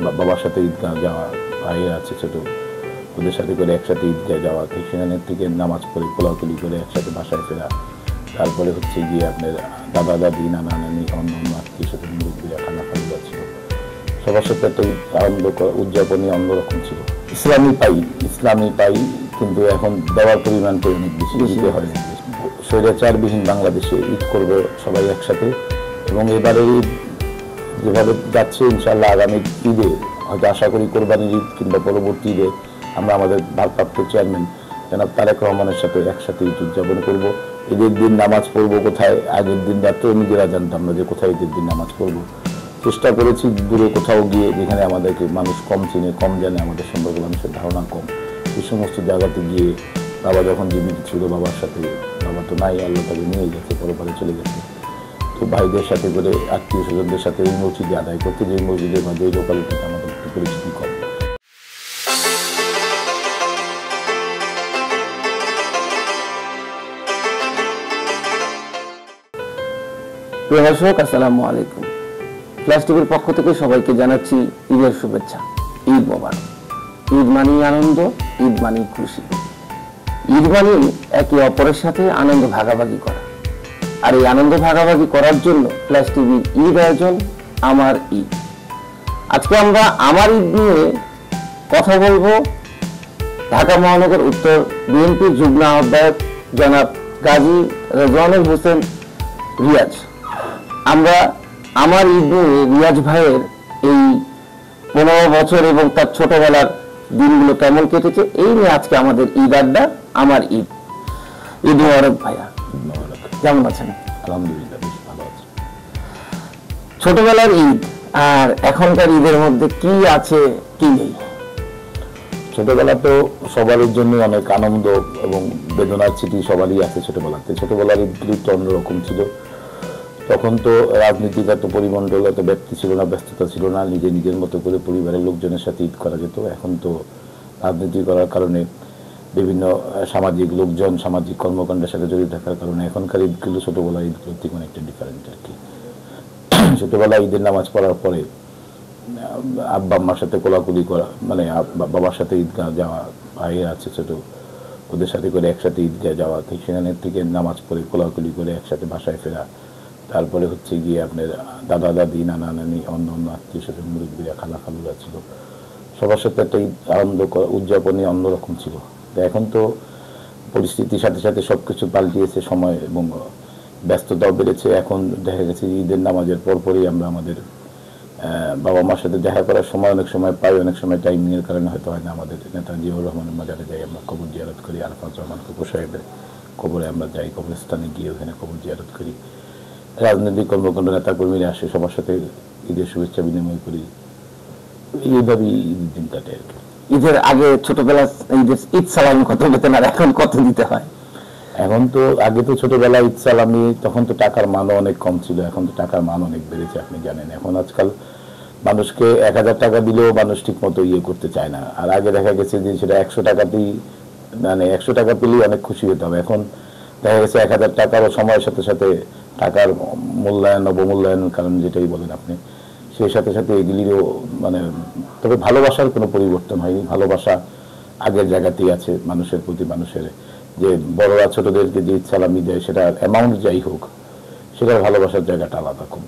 বাবার সাথে ঈদগাহ যাওয়া, ভাইয়ের আছে ছোট, ওদের সাথে করে একসাথে ঈদগাহ যাওয়া, সেখানে থেকে নামাজ পড়ে কোলাকুলি করে একসাথে বাসায় ফেরা, তারপরে হচ্ছে গিয়ে আপনার দাদা দাদি নানা নানি অন্য অন্য আত্মীয় সাথে মুরব্বীরা খানা খাওয়া ছিল, সবার সাথে একটা আনন্দ উদযাপনই অন্যরকম ছিল। ইসলামী পাই কিন্তু এখন দেওয়ার পরিমাণটা অনেক বেশি দিতে হয়। স্বৈরাচারবিহীন বাংলাদেশে ঈদ করবো সবাই একসাথে, এবং এবারে ঈদ যেভাবে যাচ্ছে ইনশাল্লাহ আগামী ঈদে হয়তো আশা করি কোরবানির ঈদ কিংবা পরবর্তী ঈদে আমরা আমাদের ভারপ্রাপ্ত চেয়ারম্যান জনাব তারেক রহমানের সাথে একসাথে ঈদ উদযাপন করবো। ঈদের দিন নামাজ পড়বো কোথায়, আগের দিন রাত্রেও নিজেরা জানতাম না যে কোথায় ঈদের দিন নামাজ পড়বো। চেষ্টা করেছি দূরে কোথাও গিয়ে যেখানে আমাদেরকে মানুষ কম চিনে, কম জানে, আমাদের সম্পর্কে মানুষের ধারণা কম, এই সমস্ত জায়গাতে গিয়ে বাবা যখন জীবিত ছিল বাবার সাথে, বাবা তো নাই, আল্লাহ তাকে নিয়ে গেছে, পরপারে চলে গেছে, তো ভাইদের সাথে করে আত্মীয় স্বজনদের সাথে এই মসজিদে আদায় করতে, যে মসজিদের মধ্যে এই লোকালিটিতে আমাদের একটু পরিচিতি কম। প্রিয় দর্শক, আসসালামু আলাইকুম। ফ্ল্যাশ টিভির পক্ষ থেকে সবাইকে জানাচ্ছি ঈদের শুভেচ্ছা। ঈদ মোবারক। ঈদ মানেই আনন্দ, ঈদ মানেই খুশি, ঈদ মানেই একে অপরের সাথে আনন্দ ভাগাভাগি করা। আর এই আনন্দ ভাগাভাগি করার জন্য ফ্ল্যাশ টিভির ঈদ আয়োজন আমার ঈদ। আজকে আমরা আমার ঈদ নিয়ে কথা বলবো ঢাকা মহানগর উত্তর বিএনপি যুগ্ম আহ্বায়ক জনাব গাজী রেজওয়ানুল হোসেন রিয়াজ। আমরা আমার ঈদ নিয়ে রিয়াজ ভাইয়ের এই 15 বছর এবং তার ছোটবেলার দিনগুলো কেমন কেটেছে এই নিয়ে আজকে আমাদের ঈদ আড্ডা আমার ঈদ। ঈদ মোবারক ভাইয়া, কেমন আছেন? আলহামদুলিল্লাহ, বেশ ভালো আছে। ছোটবেলার ঈদ আর এখনকার ঈদের মধ্যে কি আছে কি নেই? ছোটবেলা তো সবার জন্য অনেক আনন্দ এবং বেদনার স্মৃতি সবারই আছে ছোটবেলাতে। ছোটবেলার ঈদগুলি তো অন্যরকম ছিল। তখন তো রাজনীতিক এত পরিমণ্ডল, এত ব্যক্তি ছিল না, ব্যস্ততা ছিল না, নিজের মতো করে পরিবারের লোকজনের সাথে ঈদ করা যেত। এখন তো রাজনীতি করার কারণে বিভিন্ন সামাজিক লোকজন সামাজিক কর্মকাণ্ডের সাথে জড়িত থাকার কারণে এখনকার ঈদগুলো ছোটবেলার ঈদগুলোর থেকে অনেকটা ডিফারেন্ট আর কি। ছোটবেলায় ঈদের নামাজ পড়ার পরে আব্বা আম্মার সাথে কোলাকুলি করা, মানে বাবার সাথে ঈদগাহ যাওয়া, ভাইয়ের আছে ছোট, ওদের সাথে করে একসাথে ঈদগাহ যাওয়া, সেখানে থেকে নামাজ পড়ে কোলাকুলি করে একসাথে বাসায় ফেরা, তারপরে হচ্ছে গিয়ে আপনার দাদা দাদি নানা নানি অন্য অন্য আত্মীয় স্বজন মুরব্বীরা খালা খালুরা ছিল, সবার সাথে একটা আনন্দ উদযাপনই অন্যরকম ছিল। এখন তো পরিস্থিতির সাথে সাথে সবকিছু পাল্টিয়েছে, সময় এবং ব্যস্ততাও বেড়েছে। এখন দেখা গেছে ঈদের নামাজের পরপরই আমরা আমাদের বাবা মার সাথে দেখা করার সময় অনেক সময় পাই, অনেক সময় টাইমিংয়ের কারণে হয়তো হয় না। আমাদের নেতা জিয়াউর রহমানের মাজারে যাই, আমরা কবর জিয়ারত করি, আরফাত রহমান কবর সাহেবের কবরে আমরা যাই, কবরস্থানে গিয়ে ওখানে কবর জিয়ারত করি। রাজনৈতিক কর্মকাণ্ড নেতাকর্মীরা আসে, সবার সাথে ঈদের শুভেচ্ছা বিনিময় করি, এইভাবেই ঈদের দিন কাটে আর কি। ঈদের আগে ছোটবেলা ঈদ সালামি কত বেতন আর এখন কত দিতে হয়? এখন তো আগে তো ছোটবেলায় ঈদ সালামি, তখন তো টাকার মানও অনেক কম ছিল, এখন তো টাকার মান অনেক বেড়েছে, আপনি জানেন। এখন আজকাল মানুষকে 1000 টাকা দিলেও মানুষ ঠিক মতো করতে চায় না। আর আগে দেখা গেছে যে সেটা 100 টাকাতেই, মানে 100 টাকা পেলেই অনেক খুশি হতে হবে। এখন দেখা গেছে 1000 টাকারও সময়ের সাথে সাথে টাকার মূল্যায়ন অবমূল্যায়নের কারণ যেটাই বলেন আপনি, সেই সাথে সাথে এগুলিরও মানে, তবে ভালোবাসার কোনো পরিবর্তন হয়নি। ভালোবাসা আগের জায়গাতেই আছে মানুষের প্রতি। মানুষের যে বড়রা ছোটদেরকে যে ঈদ সালামি দেয়, সেটা অ্যামাউন্ট যাই হোক, সেটার ভালোবাসার জায়গাটা আলাদা কম।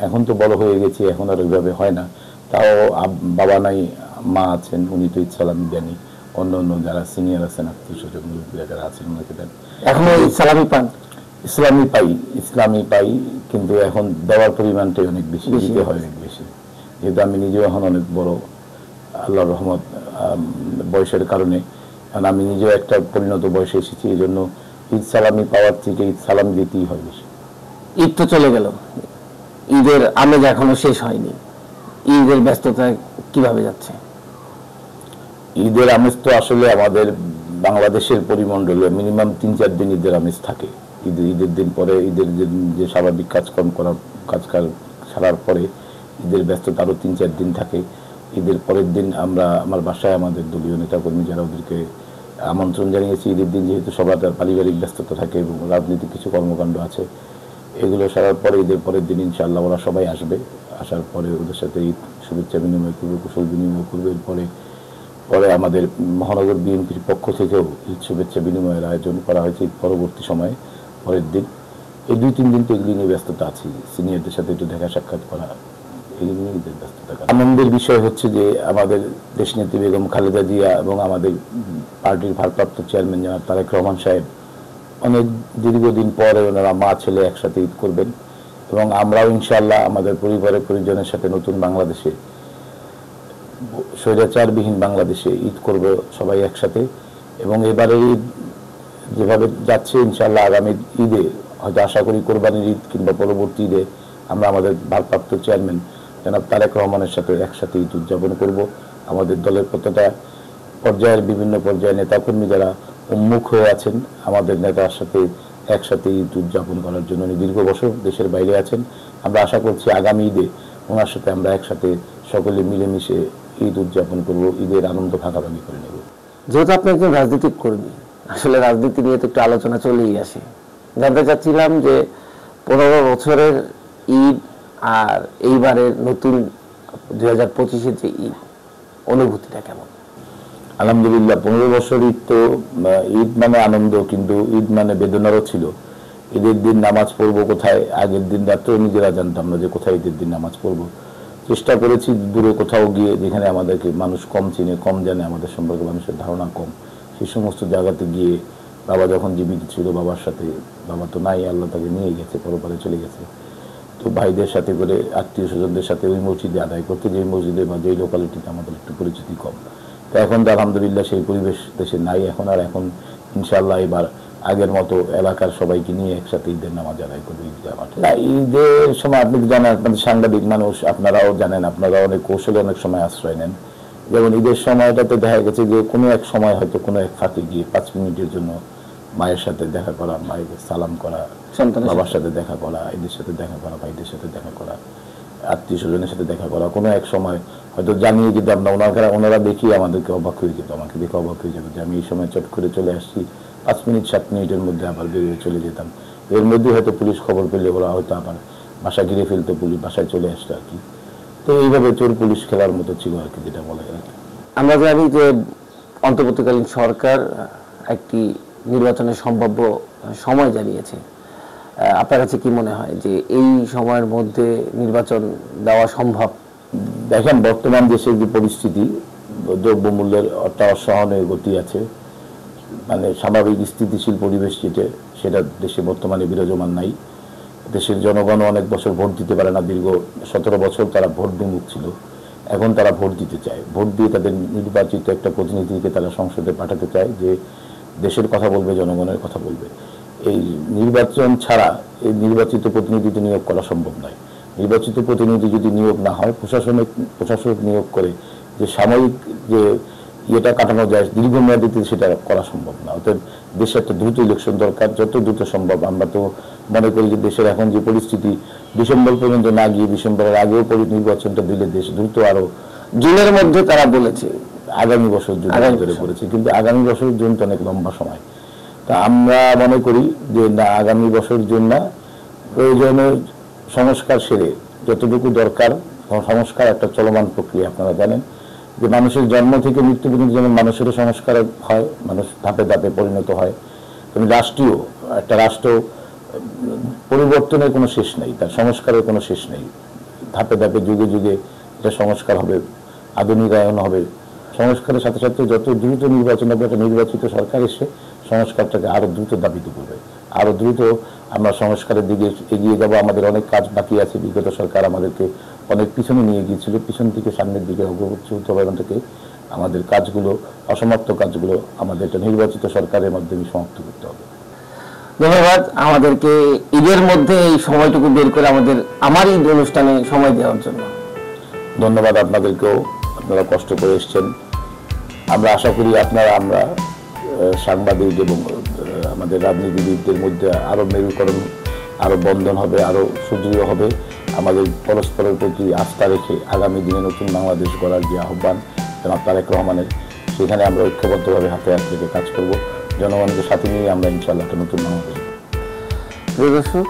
এখন তো বড় হয়ে গেছি, এখন আর ওইভাবে হয় না। তাও বাবা নাই, মা আছেন, উনি তো ঈদ সালামি দেনই, অন্য অন্য যারা সিনিয়র আছেন আত্মীয় স্বজন যারা আছেন ওনাকে দেন। এখনো ঈদ সালামি পান? ইসলামী পাই কিন্তু এখন দেওয়ার পরিমাণটাই অনেক বেশি, দিতে হয় অনেক বেশি। যেহেতু আমি নিজেও এখন অনেক বড়, আল্লাহর রহমত, বয়সের কারণে, কারণ আমি নিজেও একটা পরিণত বয়সে এসেছি, এই জন্য ঈদ সালামি পাওয়ার থেকে ঈদ সালামি দিতেই হয় বেশি। ঈদ তো চলে গেল, ঈদের আমেজ এখনো শেষ হয়নি, ঈদের ব্যস্ততা কিভাবে যাচ্ছে? ঈদের আমেজ তো আসলে আমাদের বাংলাদেশের পরিমণ্ডলে মিনিমাম 3-4 দিন ঈদের আমেজ থাকে। ঈদের দিন পরে ঈদের যে স্বাভাবিক কাজকর্ম করার কাজকার ছাড়ার পরে ঈদের ব্যস্ততা আরও 3-4 দিন থাকে। ঈদের পরের দিন আমরা আমার বাসায় আমাদের দলীয় নেতাকর্মী যারা, ওদেরকে আমন্ত্রণ জানিয়েছি। ঈদের দিন যেহেতু সবার তার পারিবারিক ব্যস্ততা থাকে এবং রাজনৈতিক কিছু কর্মকাণ্ড আছে, এগুলো সারার পরে ঈদের পরের দিন ইনশাআল্লাহ ওরা সবাই আসবে। আসার পরে ওদের সাথে ঈদ শুভেচ্ছা বিনিময় করবে, কুশল বিনিময় করবে। পরে আমাদের মহানগর বিএনপির পক্ষ থেকেও ঈদ শুভেচ্ছা বিনিময়ের আয়োজন করা হয়েছে পরবর্তী সময়ে, পরের দিন। এই 2-3 দিন তো এগুলি নিয়ে ব্যস্ততা আছি, সিনিয়রদের সাথে একটু দেখা সাক্ষাৎ করা, এগুলি নিয়ে ব্যস্ততা। আনন্দের বিষয় হচ্ছে যে আমাদের দেশনেত্রী বেগম খালেদা জিয়া এবং আমাদের পার্টির ভারপ্রাপ্ত চেয়ারম্যান জনাব তারেক রহমান সাহেব অনেক দীর্ঘদিন পরে ওনারা মা ছেলে একসাথে ঈদ করবেন, এবং আমরাও ইনশাআল্লাহ আমাদের পরিবারের পরিজনের সাথে নতুন বাংলাদেশে, স্বৈরাচারবিহীন বাংলাদেশে ঈদ করবে সবাই একসাথে। এবং এবারে ঈদ যেভাবে যাচ্ছে ইনশাআল্লাহ আগামী ঈদে হয়তো আশা করি কোরবানির ঈদ কিংবা পরবর্তী ঈদে আমরা আমাদের ভারপ্রাপ্ত চেয়ারম্যান জনাব তারেক রহমানের সাথে একসাথে ঈদ উদযাপন করব। আমাদের দলের প্রত্যেকটা পর্যায়ের বিভিন্ন পর্যায়ের নেতাকর্মী যারা উন্মুখ হয়ে আছেন আমাদের নেতার সাথে একসাথে ঈদ উদযাপন করার জন্য, উনি দীর্ঘ বছর দেশের বাইরে আছেন। আমরা আশা করছি আগামী ঈদে ওনার সাথে আমরা একসাথে সকলে মিলেমিশে ঈদ উদযাপন করব, ঈদের আনন্দ ভাগাভাগি করে নেব। যেহেতু আপনি একজন রাজনৈতিক কর্মী, আসলে রাজনীতি নিয়ে তো একটু আলোচনা চলেই আসে। জানতে চাচ্ছিলাম যে 15 বছরের ঈদ আর এইবারের নতুন 2025-এর যে ঈদ, অনুভূতিটা কেমন? আলহামদুলিল্লাহ, 15 বছর ঈদ তো ঈদ মানে আনন্দ, কিন্তু ঈদ মানে বেদনারও ছিল। ঈদের দিন নামাজ পড়বো কোথায়, আগের দিন রাত্রেও নিজেরা জানতাম না যে কোথায় ঈদের দিন নামাজ পড়বো। চেষ্টা করেছি দূরে কোথাও গিয়ে, যেখানে আমাদেরকে মানুষ কম চিনে, কম জানে, আমাদের সম্পর্কে মানুষের ধারণা কম, সেই সমস্ত জায়গাতে গিয়ে, বাবা যখন জীবিত ছিল বাবার সাথে, বাবা তো নাই, আল্লাহ তাকে নিয়ে গেছে, পরপারে চলে গেছে, তো ভাইদের সাথে করে আত্মীয় স্বজনদের সাথে ওই মসজিদে আদায় করতে, যে মসজিদে বা যেই লোকালিটিতে আমাদের একটু পরিচিতি কম। তো এখন তো আলহামদুলিল্লাহ সেই পরিবেশ দেশে নাই এখন, আর এখন ইনশাআল্লাহ এবার আগের মতো এলাকার সবাইকে নিয়ে একসাথে ঈদের নামাজ আদায় করবে ঈদগাহ মাঠে। না, ঈদের সময় আপনি জানেন, আপনাদের সাংবাদিক মানুষ, আপনারাও জানেন, আপনারা অনেক কৌশলে অনেক সময় আশ্রয় নেন। যেমন ঈদের সময়টাতে দেখা গেছে যে কোনো এক সময় হয়তো কোনো এক ফাঁকে গিয়ে 5 মিনিটের জন্য মায়ের সাথে দেখা করা, মায়ের সালাম করা, বাবার সাথে দেখা করা, এদের সাথে দেখা করা, ভাইদের সাথে দেখা করা, আত্মীয় স্বজনের সাথে দেখা করা, কোনো এক সময় হয়তো জানিয়ে দিতাম না, ওনারা দেখি আমাদেরকে অবাক হয়ে যেত, আমাকে দেখে অবাক হয়ে যেত যে আমি এই সময় চট করে চলে আসছি, 5 মিনিট 7 মিনিটের মধ্যে আবার বেরিয়ে চলে যেতাম। এর মধ্যে হয়তো পুলিশ খবর পেলে ওরা হয়তো আবার বাসা ঘিরে ফেলতো, পুলিশ বাসায় চলে আসতো আর কি। তো এইভাবে চোর পুলিশ খেলার মতো ছিল আর কি, যেটা বলা যায়। আমরা জানি যে অন্তর্বর্তীকালীন সরকার একটি নির্বাচনের সম্ভাব্য সময় জানিয়েছে। আপনার কাছে কি মনে হয় যে এই সময়ের মধ্যে নির্বাচন দেওয়া সম্ভব? দেখেন, বর্তমান দেশের যে পরিস্থিতি, দ্রব্যমূল্যের একটা অসহনীয় গতি আছে, মানে স্বাভাবিক স্থিতিশীল পরিবেশ যেটা, সেটা দেশে বর্তমানে বিরাজমান নাই। দেশের জনগণ অনেক বছর ভোট দিতে পারে না, দীর্ঘ 17 বছর তারা ভোট বিমুখ ছিল। এখন তারা ভোট দিতে চায়, ভোট দিয়ে তাদের নির্বাচিত একটা প্রতিনিধিকে তারা সংসদে পাঠাতে চায়, যে দেশের কথা বলবে, জনগণের কথা বলবে। এই নির্বাচন ছাড়া এই নির্বাচিত প্রতিনিধিতে নিয়োগ করা সম্ভব নয়। নির্বাচিত প্রতিনিধি যদি নিয়োগ না হয়, প্রশাসক নিয়োগ করে যে সাময়িক যে ইয়েটা কাটানো যায় দীর্ঘমেয়াদীতে, সেটা করা সম্ভব না। অর্থাৎ দেশে একটা দ্রুত ইলেকশন দরকার, যত দ্রুত সম্ভব। আমরা তো মনে করি যে দেশের এখন যে পরিস্থিতি, ডিসেম্বর পর্যন্ত না গিয়ে ডিসেম্বরের আগেও নির্বাচনটা দিলে দেশ দ্রুত আরো, জুনের মধ্যে তারা বলেছে আগামী বছর জুন ধরে করেছে, কিন্তু আগামী বছর জুন তো অনেক লম্বা সময়। তা আমরা মনে করি যে না, আগামী বছর জন্য প্রয়োজনীয় সংস্কার সেরে যতটুকু দরকার, সংস্কার একটা চলমান প্রক্রিয়া। আপনারা জানেন যে মানুষের জন্ম থেকে মৃত্যু পর্যন্ত যেমন মানুষেরও সংস্কার হয়, মানুষ ধাপে ধাপে পরিণত হয়, তেমনি রাষ্ট্রীয় একটা রাষ্ট্র পরিবর্তনের কোনো শেষ নেই, তার সংস্কারের কোনো শেষ নেই। ধাপে ধাপে যুগে যুগে এটা সংস্কার হবে, আধুনিকায়ন হবে। সংস্কারের সাথে সাথে যত দ্রুত নির্বাচন হবে, একটা নির্বাচিত সরকার এসে সংস্কারটাকে আরো দ্রুত দাবিত করবে, আরো দ্রুত আমরা সংস্কারের দিকে এগিয়ে যাব। আমাদের অনেক কাজ বাকি আছে, বিগত সরকার আমাদেরকে অনেক পিছনে নিয়ে গিয়েছিল, পিছন থেকে সামনের দিকে অগ্রগতি হতে হবে। থেকে আমাদের কাজগুলো, অসমাপ্ত কাজগুলো আমাদের একটা নির্বাচিত সরকারের মাধ্যমে সমাপ্ত করতে হবে। ধন্যবাদ আমাদেরকে ঈদের মধ্যে এই সময়টুকু বের করে আমার ঈদ অনুষ্ঠানে সময় দেওয়ার জন্য। ধন্যবাদ আপনাদেরকেও, আপনারা কষ্ট করে এসছেন। আমরা আশা করি আমরা সাংবাদিক এবং আমাদের রাজনীতিবিদদের মধ্যে আরো মেরুকরণ, আরো বন্ধন হবে, আরো সুদৃঢ় হবে। আমাদের পরস্পরের প্রতি আস্থা রেখে আগামী দিনে নতুন বাংলাদেশ গড়ার যে আহ্বান জনাব তারেক রহমানের, সেখানে আমরা ঐক্যবদ্ধভাবে হাতে হাত রেখে কাজ করব। জনগণকে সাথে নিয়ে আমরা ইনশাআল্লাহ একটা নতুন বাংলাদেশ। প্রিয় দর্শক,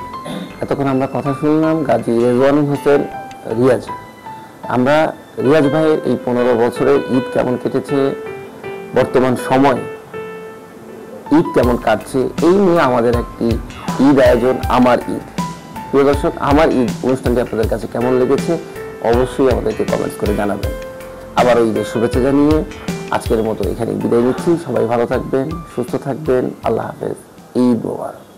এতক্ষণ আমরা কথা শুনলাম গাজী রেজওয়ানুল হোসেন রিয়াজ, আমরা রিয়াজ ভাইয়ের এই 15 বছরের ঈদ কেমন কেটেছে, বর্তমান সময় ঈদ কেমন কাটছে, এই নিয়ে আমাদের একটি ঈদ আয়োজন আমার ঈদ। প্রিয় দর্শক, আমার ঈদ অনুষ্ঠানটি আপনাদের কাছে কেমন লেগেছে অবশ্যই আমাদেরকে কমেন্টস করে জানাবেন। আবারও ঈদের শুভেচ্ছা জানিয়ে আজকের মতো এখানে বিদায় নিচ্ছি। সবাই ভালো থাকবেন, সুস্থ থাকবেন। আল্লাহ হাফেজ। ঈদ মোবারক।